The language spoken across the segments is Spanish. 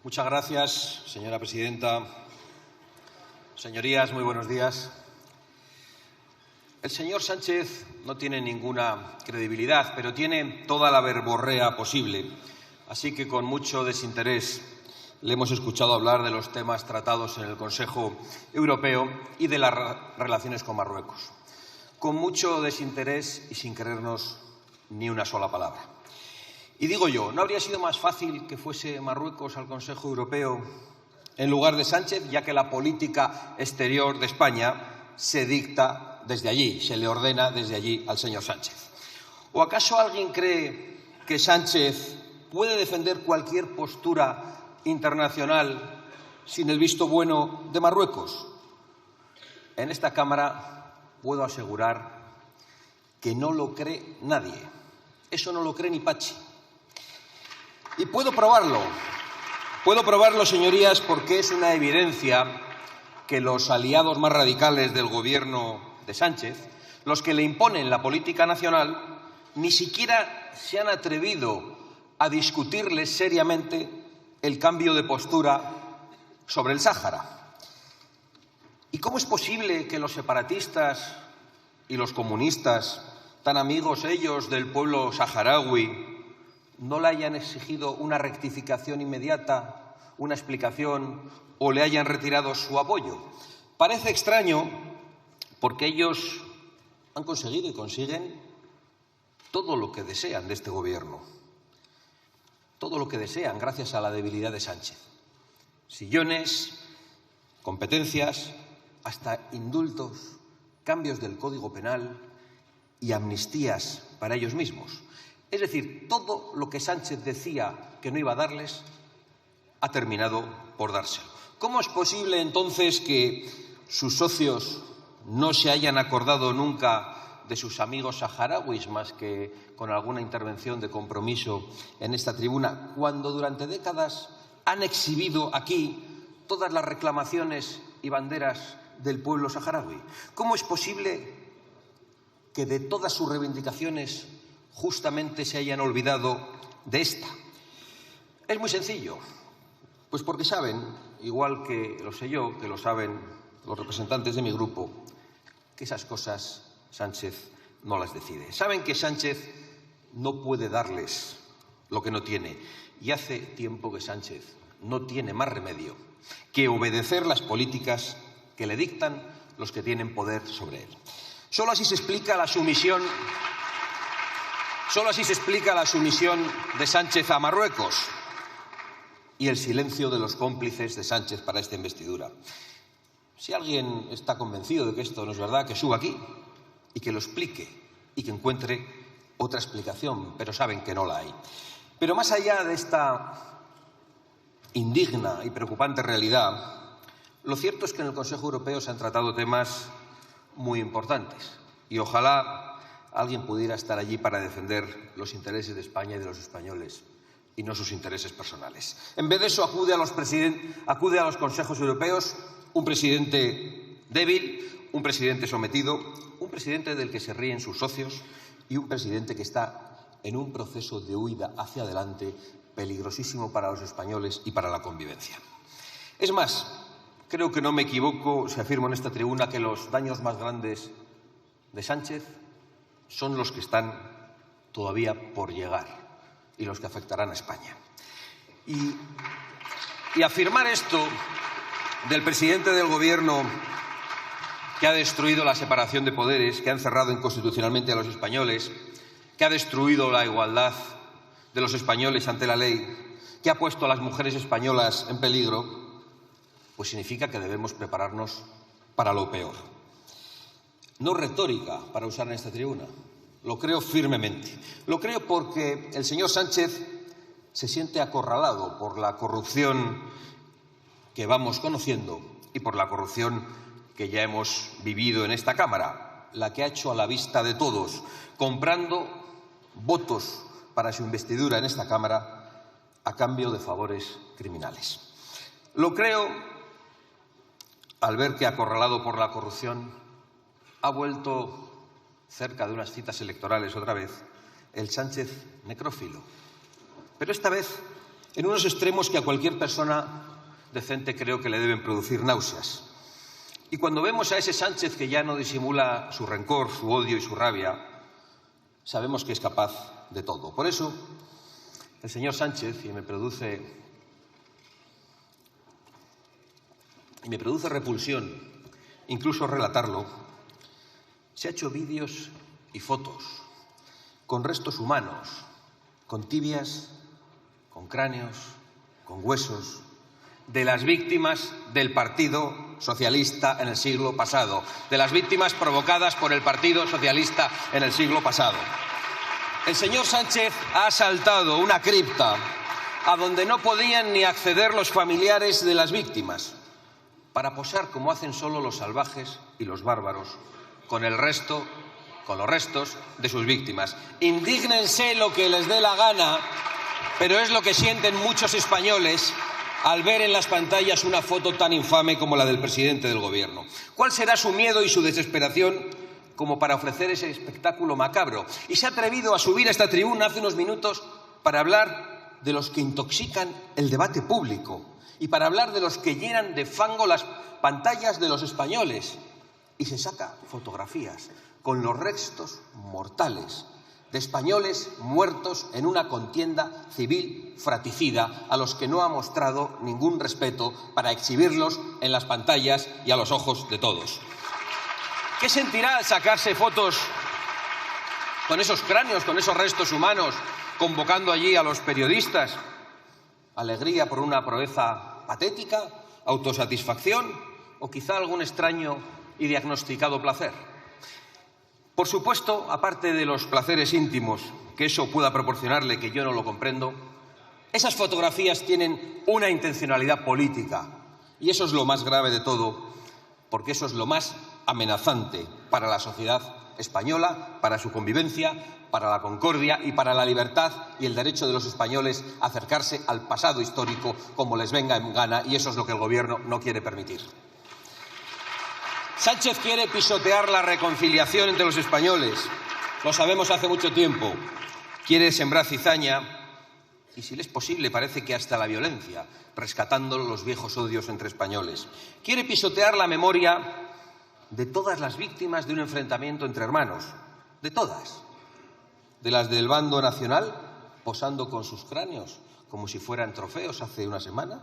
Muchas gracias, señora presidenta. Señorías, muy buenos días. El señor Sánchez no tiene ninguna credibilidad, pero tiene toda la verborrea posible. Así que con mucho desinterés le hemos escuchado hablar de los temas tratados en el Consejo Europeo y de las relaciones con Marruecos. Con mucho desinterés y sin creernos ni una sola palabra. Y digo yo, ¿no habría sido más fácil que fuese Marruecos al Consejo Europeo en lugar de Sánchez, ya que la política exterior de España se dicta desde allí, se le ordena desde allí al señor Sánchez? ¿O acaso alguien cree que Sánchez puede defender cualquier postura internacional sin el visto bueno de Marruecos? En esta Cámara puedo asegurar que no lo cree nadie. Eso no lo cree ni Pachi. Y puedo probarlo, señorías, porque es una evidencia que los aliados más radicales del Gobierno de Sánchez, los que le imponen la política nacional, ni siquiera se han atrevido a discutirles seriamente el cambio de postura sobre el Sáhara. ¿Y cómo es posible que los separatistas y los comunistas, tan amigos ellos del pueblo saharaui, no le hayan exigido una rectificación inmediata, una explicación o le hayan retirado su apoyo? Parece extraño porque ellos han conseguido y consiguen todo lo que desean de este Gobierno. Todo lo que desean gracias a la debilidad de Sánchez. Sillones, competencias, hasta indultos, cambios del Código Penal y amnistías para ellos mismos. Es decir, todo lo que Sánchez decía que no iba a darles, ha terminado por dárselo. ¿Cómo es posible entonces que sus socios no se hayan acordado nunca de sus amigos saharauis más que con alguna intervención de compromiso en esta tribuna, cuando durante décadas han exhibido aquí todas las reclamaciones y banderas del pueblo saharaui? ¿Cómo es posible que de todas sus reivindicaciones justamente se hayan olvidado de esta? Es muy sencillo, pues porque saben, igual que lo sé yo, que lo saben los representantes de mi grupo, que esas cosas Sánchez no las decide. Saben que Sánchez no puede darles lo que no tiene, y hace tiempo que Sánchez no tiene más remedio que obedecer las políticas que le dictan los que tienen poder sobre él. Solo así se explica la sumisión de Sánchez a Marruecos y el silencio de los cómplices de Sánchez para esta investidura. Si alguien está convencido de que esto no es verdad, que suba aquí y que lo explique y que encuentre otra explicación, pero saben que no la hay. Pero más allá de esta indigna y preocupante realidad, lo cierto es que en el Consejo Europeo se han tratado temas muy importantes y ojalá alguien pudiera estar allí para defender los intereses de España y de los españoles y no sus intereses personales. En vez de eso, acude a los consejos europeos un presidente débil, un presidente sometido, un presidente del que se ríen sus socios y un presidente que está en un proceso de huida hacia adelante peligrosísimo para los españoles y para la convivencia. Es más, creo que no me equivoco si afirmo en esta tribuna que los daños más grandes de Sánchez son los que están todavía por llegar y los que afectarán a España. Y afirmar esto del presidente del Gobierno, que ha destruido la separación de poderes, que ha encerrado inconstitucionalmente a los españoles, que ha destruido la igualdad de los españoles ante la ley, que ha puesto a las mujeres españolas en peligro, pues significa que debemos prepararnos para lo peor. No retórica para usar en esta tribuna, lo creo firmemente. Lo creo porque el señor Sánchez se siente acorralado por la corrupción que vamos conociendo y por la corrupción que ya hemos vivido en esta Cámara, la que ha hecho a la vista de todos, comprando votos para su investidura en esta Cámara a cambio de favores criminales. Lo creo al ver que, acorralado por la corrupción, ha vuelto cerca de unas citas electorales otra vez el Sánchez necrófilo. Pero esta vez en unos extremos que a cualquier persona decente creo que le deben producir náuseas. Y cuando vemos a ese Sánchez que ya no disimula su rencor, su odio y su rabia, sabemos que es capaz de todo. Por eso, el señor Sánchez, y me produce repulsión incluso relatarlo, se ha hecho vídeos y fotos con restos humanos, con tibias, con cráneos, con huesos, de las víctimas del Partido Socialista en el siglo pasado, de las víctimas provocadas por el Partido Socialista en el siglo pasado. El señor Sánchez ha asaltado una cripta a donde no podían ni acceder los familiares de las víctimas, para posar como hacen solo los salvajes y los bárbaros con los restos de sus víctimas. Indígnense lo que les dé la gana, pero es lo que sienten muchos españoles al ver en las pantallas una foto tan infame como la del presidente del Gobierno. ¿Cuál será su miedo y su desesperación como para ofrecer ese espectáculo macabro? Y se ha atrevido a subir a esta tribuna hace unos minutos para hablar de los que intoxican el debate público y para hablar de los que llenan de fango las pantallas de los españoles. Y se saca fotografías con los restos mortales de españoles muertos en una contienda civil fratricida a los que no ha mostrado ningún respeto para exhibirlos en las pantallas y a los ojos de todos. ¿Qué sentirá al sacarse fotos con esos cráneos, con esos restos humanos, convocando allí a los periodistas? ¿Alegría por una proeza patética? ¿Autosatisfacción? ¿O quizá algún extraño y diagnosticado placer? Por supuesto, aparte de los placeres íntimos que eso pueda proporcionarle, que yo no lo comprendo, esas fotografías tienen una intencionalidad política. Y eso es lo más grave de todo, porque eso es lo más amenazante para la sociedad española, para su convivencia, para la concordia y para la libertad y el derecho de los españoles a acercarse al pasado histórico como les venga en gana, y eso es lo que el Gobierno no quiere permitir. Sánchez quiere pisotear la reconciliación entre los españoles. Lo sabemos hace mucho tiempo. Quiere sembrar cizaña y, si le es posible, parece que hasta la violencia, rescatando los viejos odios entre españoles. Quiere pisotear la memoria de todas las víctimas de un enfrentamiento entre hermanos, de todas. De las del bando nacional, posando con sus cráneos como si fueran trofeos hace una semana,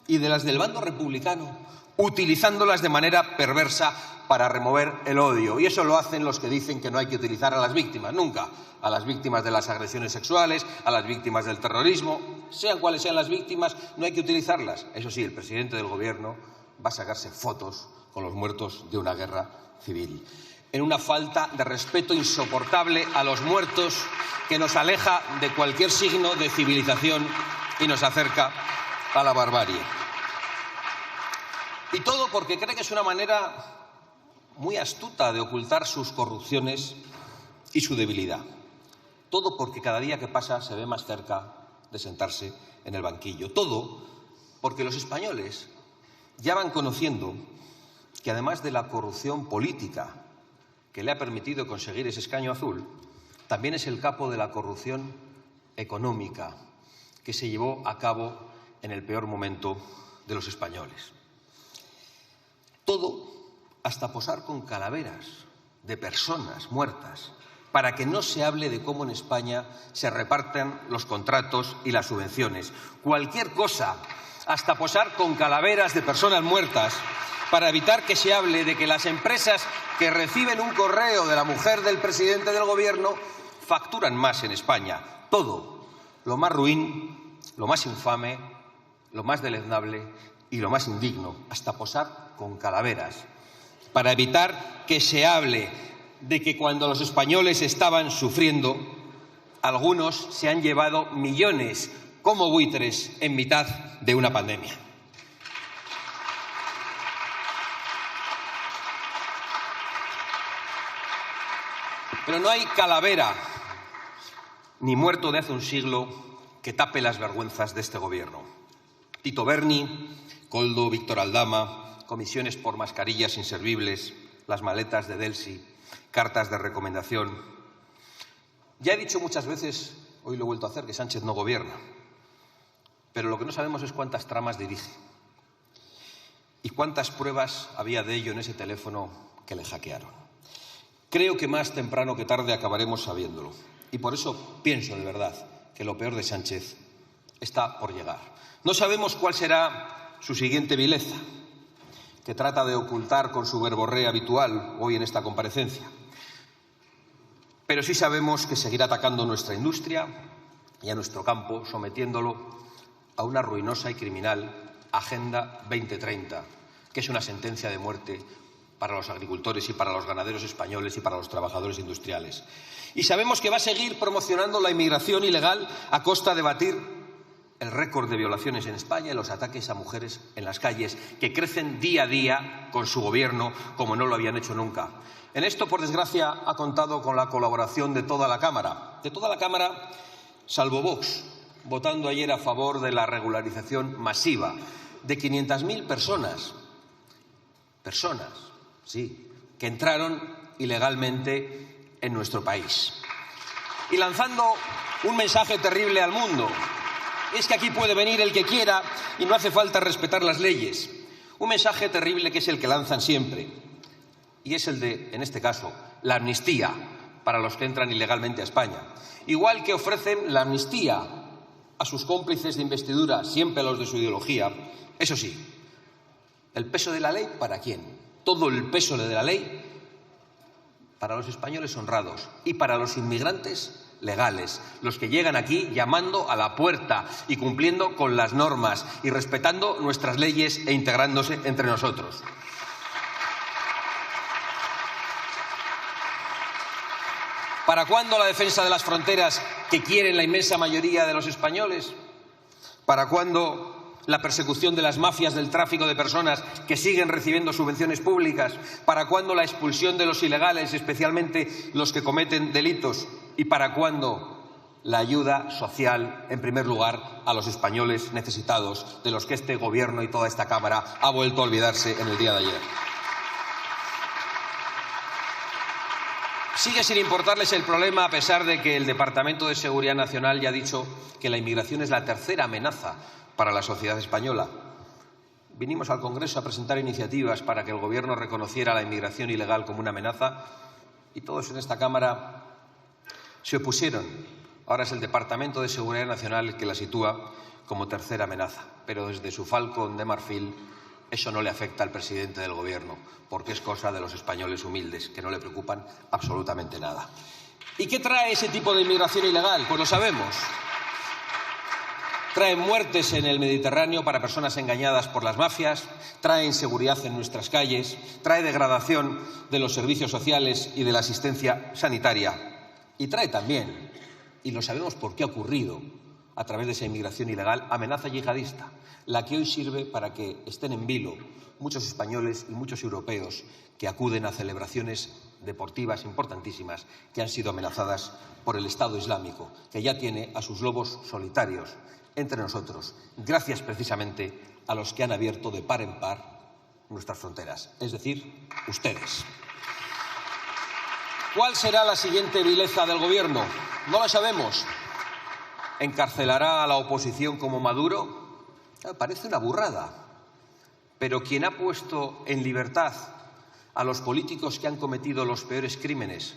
y de las del bando republicano, utilizándolas de manera perversa para remover el odio. Y eso lo hacen los que dicen que no hay que utilizar a las víctimas, nunca. A las víctimas de las agresiones sexuales, a las víctimas del terrorismo, sean cuales sean las víctimas, no hay que utilizarlas. Eso sí, el presidente del Gobierno va a sacarse fotos con los muertos de una guerra civil, en una falta de respeto insoportable a los muertos que nos aleja de cualquier signo de civilización y nos acerca a la barbarie. Y todo porque cree que es una manera muy astuta de ocultar sus corrupciones y su debilidad. Todo porque cada día que pasa se ve más cerca de sentarse en el banquillo. Todo porque los españoles ya van conociendo que, además de la corrupción política que le ha permitido conseguir ese escaño azul, también es el capo de la corrupción económica que se llevó a cabo en el peor momento de los españoles. Todo hasta posar con calaveras de personas muertas para que no se hable de cómo en España se reparten los contratos y las subvenciones. Cualquier cosa, hasta posar con calaveras de personas muertas para evitar que se hable de que las empresas que reciben un correo de la mujer del presidente del Gobierno facturan más en España. Todo, lo más ruin, lo más infame, lo más deleznable y lo más indigno, hasta posar con calaveras, para evitar que se hable de que cuando los españoles estaban sufriendo, algunos se han llevado millones como buitres en mitad de una pandemia. Pero no hay calavera ni muerto de hace un siglo que tape las vergüenzas de este Gobierno. Tito Berni, Koldo, Víctor Aldama, comisiones por mascarillas inservibles, las maletas de Delsi, cartas de recomendación. Ya he dicho muchas veces, hoy lo he vuelto a hacer, que Sánchez no gobierna. pero lo que no sabemos es cuántas tramas dirige y cuántas pruebas había de ello en ese teléfono que le hackearon. Creo que más temprano que tarde acabaremos sabiéndolo y por eso pienso de verdad que lo peor de Sánchez está por llegar. No sabemos cuál será su siguiente vileza, que trata de ocultar con su verborrea habitual hoy en esta comparecencia. Pero sí sabemos que seguirá atacando nuestra industria y a nuestro campo, sometiéndolo a una ruinosa y criminal Agenda 2030, que es una sentencia de muerte para los agricultores y para los ganaderos españoles y para los trabajadores industriales. Y sabemos que va a seguir promocionando la inmigración ilegal a costa de batir el récord de violaciones en España y los ataques a mujeres en las calles, que crecen día a día con su gobierno como no lo habían hecho nunca. En esto, por desgracia, ha contado con la colaboración de toda la Cámara, salvo Vox, votando ayer a favor de la regularización masiva de 500.000 personas, sí, que entraron ilegalmente en nuestro país. Y lanzando un mensaje terrible al mundo. Es que aquí puede venir el que quiera y no hace falta respetar las leyes. Un mensaje terrible que es el que lanzan siempre. Y es el de, en este caso, la amnistía para los que entran ilegalmente a España. Igual que ofrecen la amnistía a sus cómplices de investidura, siempre a los de su ideología. Eso sí, ¿el peso de la ley para quién? Todo el peso de la ley para los españoles honrados y para los inmigrantes legales, los que llegan aquí llamando a la puerta y cumpliendo con las normas y respetando nuestras leyes e integrándose entre nosotros. ¿Para cuándo la defensa de las fronteras que quieren la inmensa mayoría de los españoles? ¿Para cuándo la persecución de las mafias del tráfico de personas que siguen recibiendo subvenciones públicas? ¿Para cuándo la expulsión de los ilegales, especialmente los que cometen delitos? ¿Y para cuándo la ayuda social, en primer lugar, a los españoles necesitados, de los que este Gobierno y toda esta Cámara ha vuelto a olvidarse en el día de ayer? Sigue sin importarles el problema, a pesar de que el Departamento de Seguridad Nacional ya ha dicho que la inmigración es la tercera amenaza para la sociedad española. Vinimos al Congreso a presentar iniciativas para que el Gobierno reconociera la inmigración ilegal como una amenaza y todos en esta Cámara se opusieron. Ahora es el Departamento de Seguridad Nacional el que la sitúa como tercera amenaza, pero desde su falcón de marfil eso no le afecta al presidente del Gobierno, porque es cosa de los españoles humildes, que no le preocupan absolutamente nada. ¿Y qué trae ese tipo de inmigración ilegal? Pues lo sabemos. Trae muertes en el Mediterráneo para personas engañadas por las mafias, trae inseguridad en nuestras calles, trae degradación de los servicios sociales y de la asistencia sanitaria. Y trae también, y lo sabemos por qué ha ocurrido, a través de esa inmigración ilegal, amenaza yihadista, la que hoy sirve para que estén en vilo muchos españoles y muchos europeos que acuden a celebraciones deportivas importantísimas que han sido amenazadas por el Estado Islámico, que ya tiene a sus lobos solitarios entre nosotros, gracias precisamente a los que han abierto de par en par nuestras fronteras, es decir, ustedes. ¿Cuál será la siguiente vileza del Gobierno? No la sabemos. ¿Encarcelará a la oposición como Maduro? Parece una burrada, pero quien ha puesto en libertad a los políticos que han cometido los peores crímenes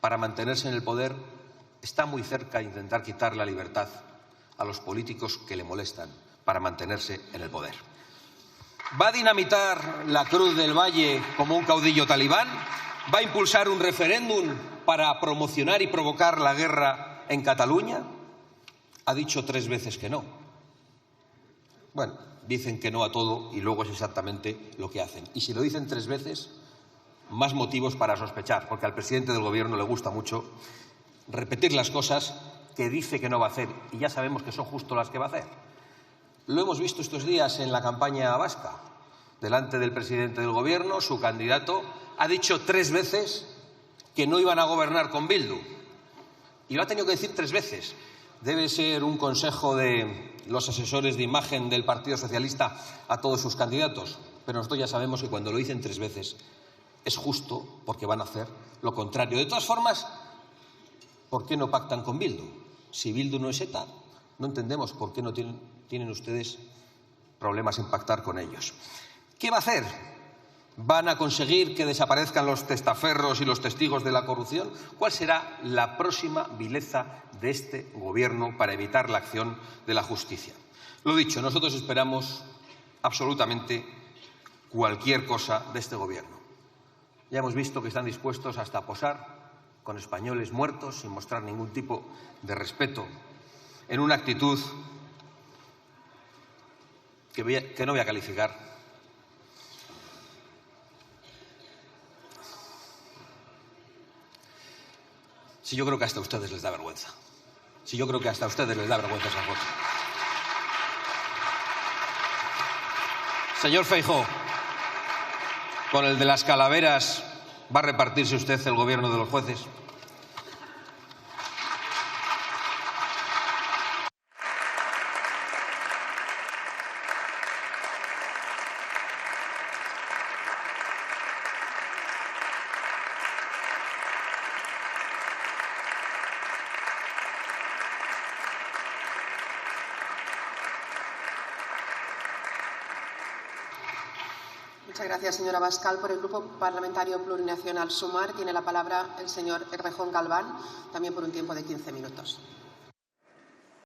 para mantenerse en el poder está muy cerca de intentar quitar la libertad a los políticos que le molestan para mantenerse en el poder. ¿Va a dinamitar la Cruz del Valle como un caudillo talibán? ¿Va a impulsar un referéndum para promocionar y provocar la guerra en Cataluña? Ha dicho 3 veces que no. Bueno, dicen que no a todo y luego es exactamente lo que hacen. Y si lo dicen 3 veces, más motivos para sospechar, porque al presidente del Gobierno le gusta mucho repetir las cosas que dice que no va a hacer y ya sabemos que son justo las que va a hacer. Lo hemos visto estos días en la campaña vasca. Delante del presidente del Gobierno, su candidato ha dicho 3 veces que no iban a gobernar con Bildu. Y lo ha tenido que decir 3 veces. Debe ser un consejo de los asesores de imagen del Partido Socialista a todos sus candidatos. Pero nosotros ya sabemos que cuando lo dicen 3 veces es justo porque van a hacer lo contrario. De todas formas, ¿por qué no pactan con Bildu? Si Bildu no es ETA, no entendemos por qué no tienen tienen ustedes problemas en pactar con ellos. ¿Qué va a hacer? ¿Van a conseguir que desaparezcan los testaferros y los testigos de la corrupción? ¿Cuál será la próxima vileza de este Gobierno para evitar la acción de la justicia? Lo dicho, nosotros esperamos absolutamente cualquier cosa de este Gobierno. Ya hemos visto que están dispuestos hasta a posar con españoles muertos sin mostrar ningún tipo de respeto, en una actitud que no voy a calificar. Si yo creo que hasta a ustedes les da vergüenza. Si yo creo que hasta a ustedes les da vergüenza esa foto. Señor Feijóo, con el de las calaveras, ¿va a repartirse usted el gobierno de los jueces? Muchas gracias, señora Abascal. Por el Grupo Parlamentario Plurinacional Sumar tiene la palabra el señor Errejón Galván, también por un tiempo de 15 minutos.